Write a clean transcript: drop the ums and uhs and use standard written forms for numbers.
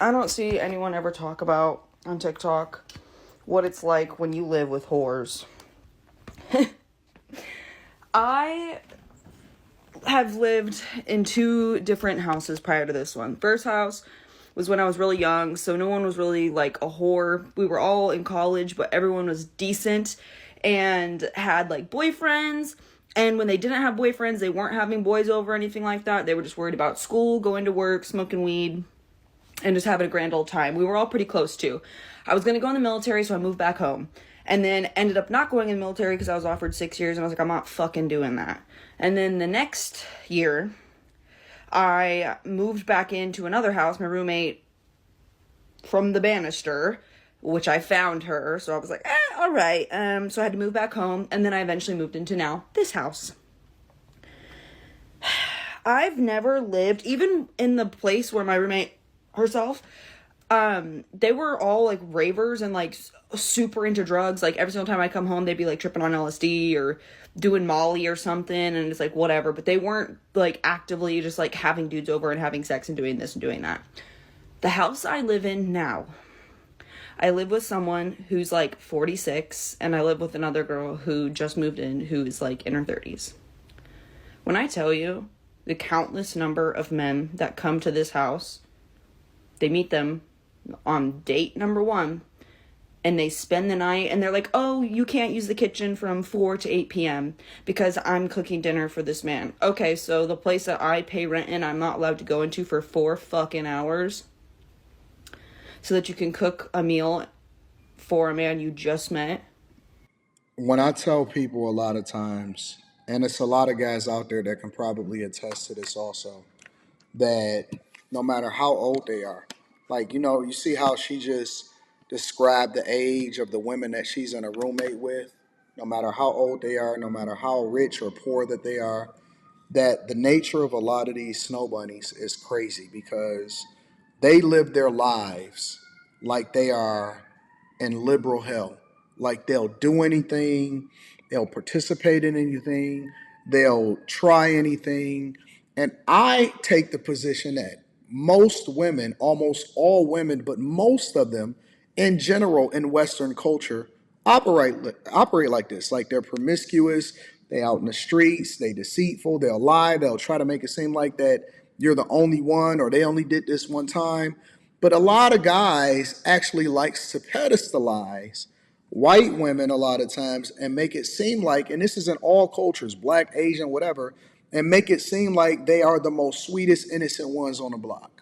I don't see anyone ever talk about on TikTok what it's like when you live with whores. I have lived in two different houses prior to this one. First house was when I was really young, so no one was really like a whore. We were all in college, but everyone was decent and had like boyfriends. And when they didn't have boyfriends, they weren't having boys over or anything like that. They were just worried about school, going to work, smoking weed, and just having a grand old time. We were all pretty close too. I was going to go in the military, so I moved back home. And then ended up not going in the military because I was offered 6 years, and I was like, I'm not fucking doing that. And then the next year, I moved back into another house. My roommate from the banister, which I found her, so I was like, all right. So I had to move back home, and then I eventually moved into now this house. I've never lived, even in the place where my roommate herself, they were all like ravers and like super into drugs. Like every single time I come home, they'd be like tripping on LSD or doing Molly or something, and it's like whatever, but they weren't like actively just like having dudes over and having sex and doing this and doing that. The house I live in now, I live with someone who's like 46, and I live with another girl who just moved in who is like in her 30s. When I tell you the countless number of men that come to this house, they meet them on date number one, and they spend the night, and they're like, oh, you can't use the kitchen from 4 to 8 p.m. because I'm cooking dinner for this man. Okay, so the place that I pay rent in, I'm not allowed to go into for 4 fucking hours so that you can cook a meal for a man you just met. When I tell people a lot of times, and it's a lot of guys out there that can probably attest to this also, that no matter how old they are, like, you see how she just described the age of the women that she's in a roommate with, no matter how old they are, no matter how rich or poor that they are, that the nature of a lot of these snow bunnies is crazy because they live their lives like they are in liberal hell. Like they'll do anything, they'll participate in anything, they'll try anything. And I take the position that most women, almost all women, but most of them in general in Western culture operate operate like this. Like they're promiscuous, they out in the streets, they deceitful, they'll lie, they'll try to make it seem like that you're the only one or they only did this one time. But a lot of guys actually likes to pedestalize white women a lot of times and make it seem like, and this is in all cultures, black, Asian, whatever, and make it seem like they are the most sweetest, innocent ones on the block.